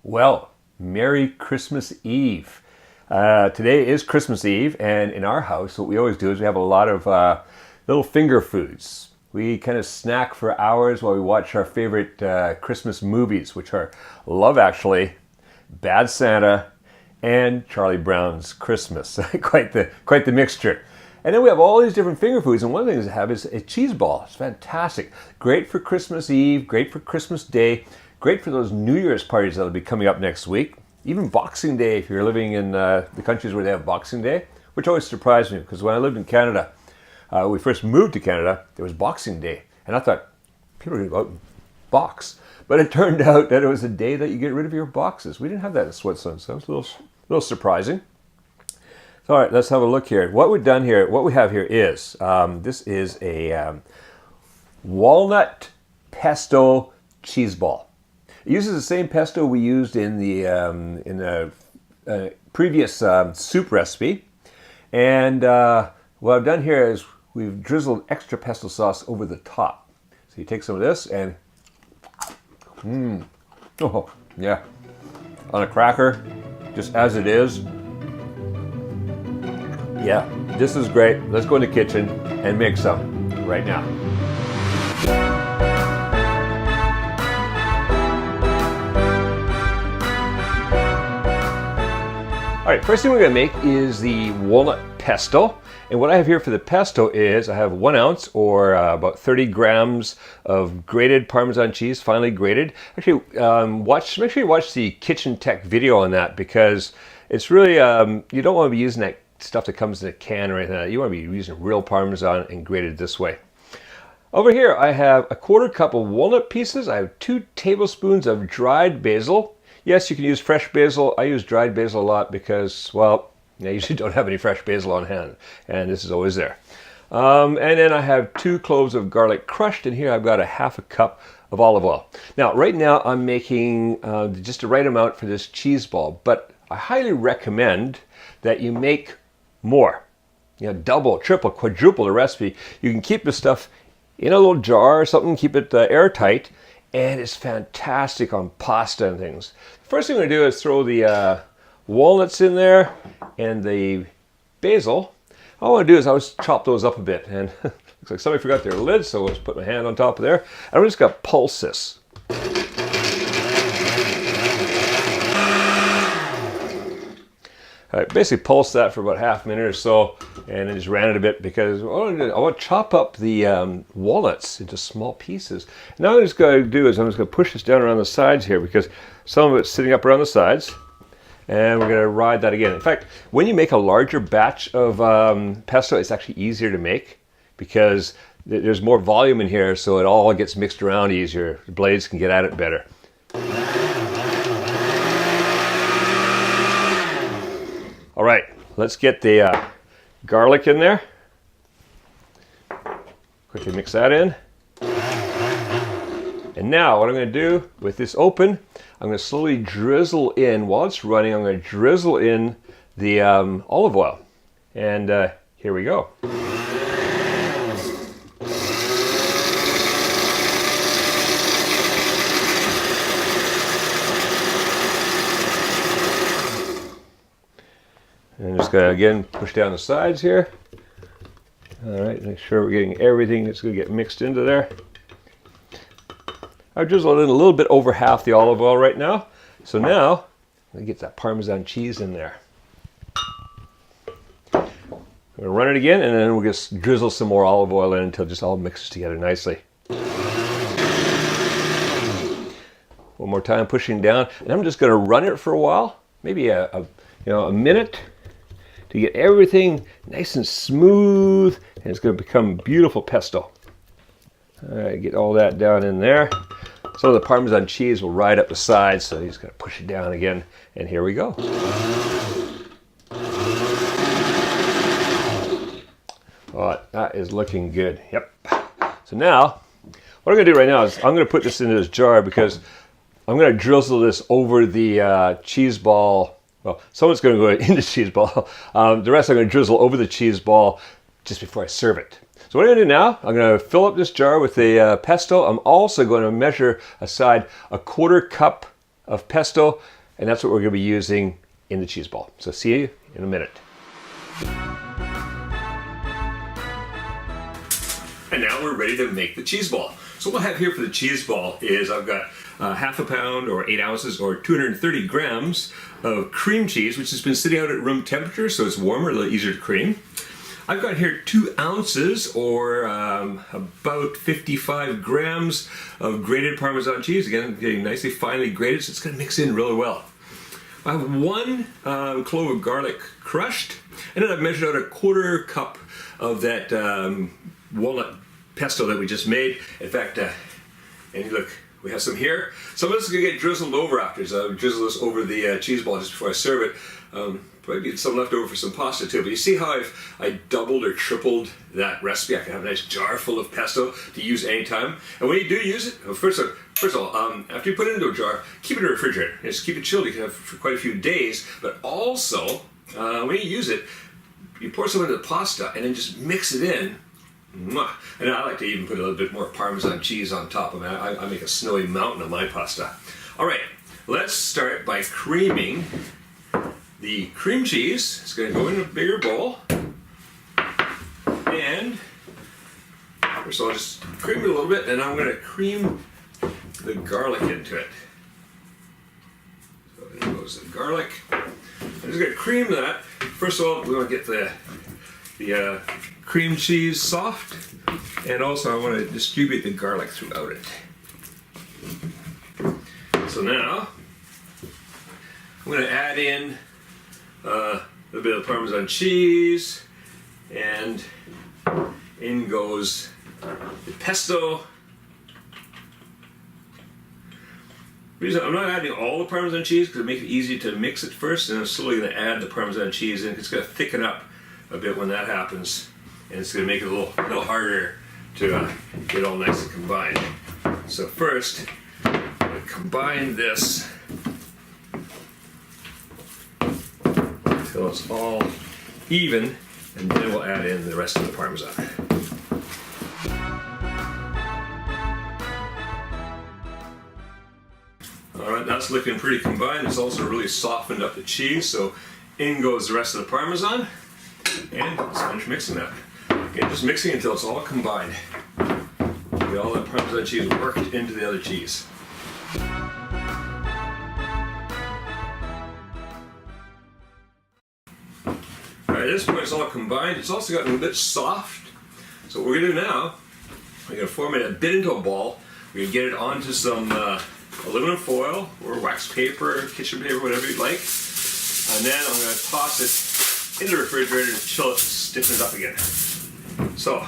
Well, Merry Christmas Eve. Today is Christmas Eve, and in our house, what we always do is we have a lot of little finger foods. We kind of snack for hours while we watch our favorite Christmas movies, which are Love Actually, Bad Santa, and Charlie Brown's Christmas. quite the mixture. And then we have all these different finger foods, and one of the things I have is a cheese ball. It's fantastic. Great for Christmas Eve, great for Christmas Day, great for those New Year's parties that'll be coming up next week. Even Boxing Day, if you're living in the countries where they have Boxing Day, which always surprised me, because when I lived in Canada, we first moved to Canada, there was Boxing Day. And I thought, people are going to go out and box. But it turned out that it was a day that you get rid of your boxes. We didn't have that in Switzerland, so it was a little surprising. All right, let's have a look here. What we've done here, what we have here is, this is a Walnut Pesto Cheese Ball. It uses the same pesto we used in the previous soup recipe. And what I've done here is we've drizzled extra pesto sauce over the top. So you take some of this and, oh yeah, on a cracker, just as it is. Yeah, this is great. Let's go in the kitchen and make some right now. All right, first thing we're gonna make is the walnut pesto. And what I have here for the pesto is I have 1 ounce or about 30 grams of grated Parmesan cheese, finely grated. Actually, make sure you watch the Kitchen Tech video on that, because it's really, you don't wanna be using that stuff that comes in a can or anything like that. You want to be using real Parmesan and grated this way. Over here I have a 1/4 cup of walnut pieces. I have 2 tablespoons of dried basil. Yes, you can use fresh basil. I use dried basil a lot because, well, I usually don't have any fresh basil on hand, and this is always there. And then I have 2 cloves of garlic crushed, and here I've got a 1/2 cup of olive oil. Now, right now I'm making just the right amount for this cheese ball, but I highly recommend that you make more. You know, double, triple, quadruple the recipe. You can keep this stuff in a little jar or something, keep it airtight, and it's fantastic on pasta and things. First thing I'm going to do is throw the walnuts in there and the basil. All I want to do is I always chop those up a bit, and looks like somebody forgot their lid, so I'll just put my hand on top of there. And I'm just going to pulse this. All right, basically pulse that for about half a minute or so, and then just ran it a bit, because I want to chop up the walnuts into small pieces. Now what I'm just going to do is I'm just going to push this down around the sides here, because some of it's sitting up around the sides, and we're going to ride that again. In fact, when you make a larger batch of pesto, it's actually easier to make, because there's more volume in here, so it all gets mixed around easier. The blades can get at it better. All right, let's get the garlic in there. Quickly mix that in. And now what I'm going to do with this open, I'm going to slowly drizzle in, while it's running, I'm going to drizzle in the olive oil. And here we go. And just going to, again, push down the sides here. All right, make sure we're getting everything that's going to get mixed into there. I've drizzled in a little bit over half the olive oil right now. So now, I'm going to get that Parmesan cheese in there. I'm going to run it again, and then we'll just drizzle some more olive oil in until it just all mixes together nicely. One more time, pushing down. And I'm just going to run it for a while, maybe a minute, to get everything nice and smooth, and it's going to become beautiful pesto. All right, get all that down in there. Some of the Parmesan cheese will ride up the sides, so you just got to push it down again, and here we go. Oh, that is looking good. Yep. So now, what I'm going to do right now is I'm going to put this into this jar, because I'm going to drizzle this over the cheese ball. Well, some of it's going to go in the cheese ball. The rest I'm going to drizzle over the cheese ball just before I serve it. So what I'm going to do now, I'm going to fill up this jar with the pesto. I'm also going to measure aside a 1/4 cup of pesto, and that's what we're going to be using in the cheese ball. So see you in a minute. And now we're ready to make the cheese ball. So what I have here for the cheese ball is I've got half a pound or 8 ounces or 230 grams of cream cheese, which has been sitting out at room temperature, so it's warmer, a little easier to cream. I've got here 2 ounces or about 55 grams of grated Parmesan cheese, again getting nicely finely grated, so it's going to mix in really well. I have 1 clove of garlic crushed, and then I've measured out a 1/4 cup of that walnut pesto that we just made. In fact, and look, we have some here. Some of this is going to get drizzled over after, so I'll drizzle this over the cheese ball just before I serve it. Probably some left over for some pasta too, but you see how I doubled or tripled that recipe? I can have a nice jar full of pesto to use anytime. And when you do use it, well, first of all, after you put it into a jar, keep it in the refrigerator. Just keep it chilled. You can have it for quite a few days, but also, when you use it, you pour some into the pasta and then just mix it in. And I like to even put a little bit more Parmesan cheese on top of it. I make a snowy mountain of my pasta. All right, let's start by creaming the cream cheese. It's going to go in a bigger bowl. And first I'll just cream it a little bit, and I'm going to cream the garlic into it. So there goes the garlic. I'm just going to cream that. First of all, we want to get the cream cheese soft, and also I want to distribute the garlic throughout it. So now I'm going to add in a little bit of Parmesan cheese, and in goes the pesto. The reason I'm not adding all the Parmesan cheese because it makes it easy to mix it first, and I'm slowly going to add the Parmesan cheese in. It's going to thicken up a bit when that happens, and it's going to make it a little harder to get all nice and combined. So first, I'm going to combine this until it's all even, and then we'll add in the rest of the Parmesan. Alright, that's looking pretty combined. It's also really softened up the cheese, so in goes the rest of the Parmesan, and let's finish mixing that. Again, just mixing until it's all combined. Get all that Parmesan cheese worked into the other cheese. Alright, at this point it's all combined. It's also gotten a bit soft. So what we're going to do now, we're going to form it a bit into a ball. We're going to get it onto some aluminum foil or wax paper, kitchen paper, whatever you'd like. And then I'm going to toss it in the refrigerator to chill it, stiffen it up again. So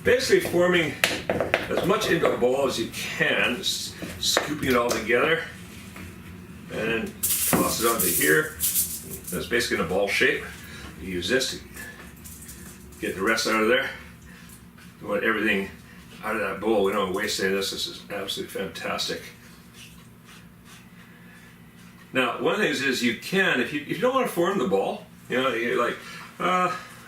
basically forming as much into a ball as you can, just scooping it all together, and then toss it onto here. That's basically in a ball shape. You use this to get the rest out of there. You want everything out of that bowl. We don't want to waste any of this. This is absolutely fantastic. Now, one of the things is you can, if you don't want to form the ball, you know, you're like,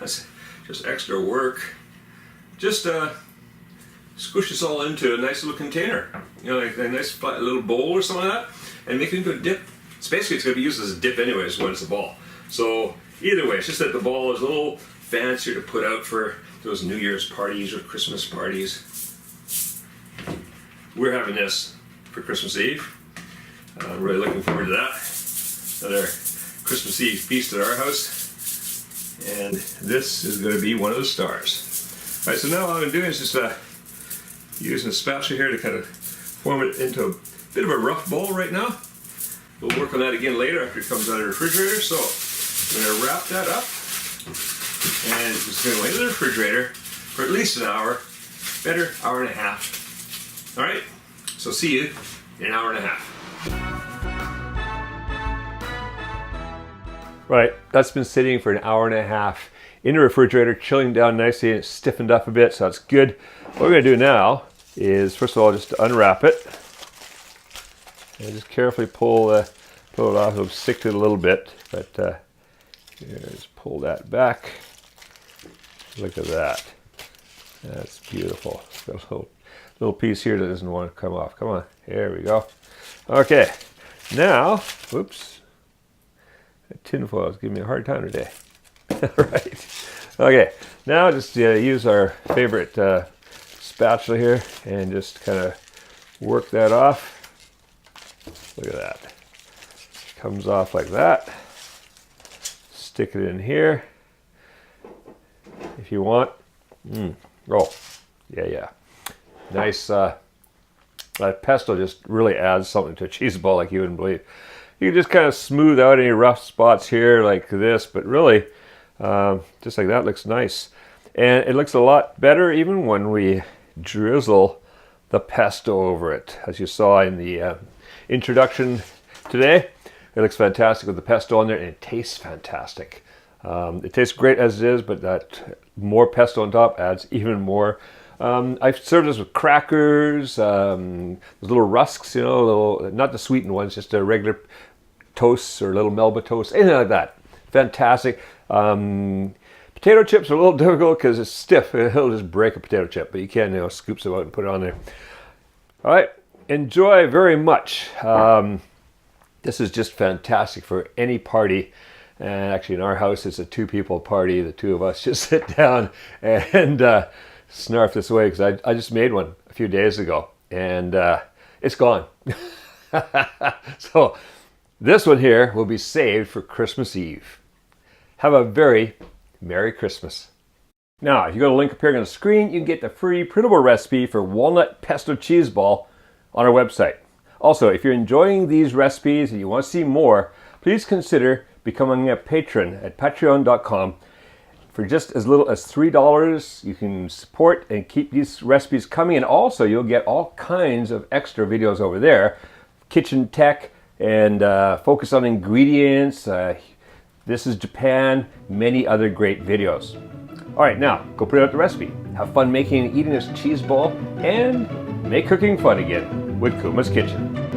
that's just extra work. Just squish this all into a nice little container, you know, like a nice flat little bowl or something like that, and make it into a dip. It's basically, it's going to be used as a dip anyways when it's a ball. So either way, it's just that the ball is a little fancier to put out for those New Year's parties or Christmas parties. We're having this for Christmas Eve. I'm really looking forward to that. Another Christmas Eve feast at our house. And this is going to be one of the stars. Alright, so now all I'm doing is just using a spatula here to kind of form it into a bit of a rough ball right now. We'll work on that again later after it comes out of the refrigerator. So I'm going to wrap that up, and it's going to go into the refrigerator for at least an hour, better hour and a half. Alright, so see you in an hour and a half. Right, that's been sitting for an hour and a half in the refrigerator, chilling down nicely, and it's stiffened up a bit, so that's good. What we're going to do now is, first of all, just unwrap it, and just carefully pull it off. It'll stick to it a little bit, but here, just pull that back. Look at that. That's beautiful. Got a little piece here that doesn't want to come off. Come on, here we go. Okay, Now, whoops, that tinfoil is giving me a hard time today. Right. Okay, now just use our favorite spatula here and just kind of work that off. Look at that. Comes off like that. Stick it in here if you want. Oh, yeah. Nice. That pesto just really adds something to a cheese ball like you wouldn't believe. You can just kind of smooth out any rough spots here like this, but really, just like that looks nice. And it looks a lot better even when we drizzle the pesto over it. As you saw in the introduction today, it looks fantastic with the pesto on there, and it tastes fantastic. It tastes great as it is, but that more pesto on top adds even more. I've served this with crackers, those little rusks, you know, little, not the sweetened ones, just a regular toasts or little Melba toast, anything like that. Fantastic. Potato chips are a little difficult because it's stiff. It'll just break a potato chip, but you can, you know, scoop some out and put it on there. All right, enjoy very much. This is just fantastic for any party. And actually in our house, it's a 2-people party. The 2 of us just sit down and snarf this away because I just made one a few days ago and it's gone. So this one here will be saved for Christmas Eve. Have a very Merry Christmas. Now, if you go to the link appearing on the screen, you can get the free printable recipe for Walnut Pesto Cheese Ball on our website. Also, if you're enjoying these recipes and you want to see more, please consider becoming a patron at patreon.com. For just as little as $3, you can support and keep these recipes coming, and also you'll get all kinds of extra videos over there. Kitchen tech and focus on ingredients. This is Japan, many other great videos. All right, now go print out the recipe. Have fun making and eating this cheese ball and make cooking fun again with Kuma's Kitchen.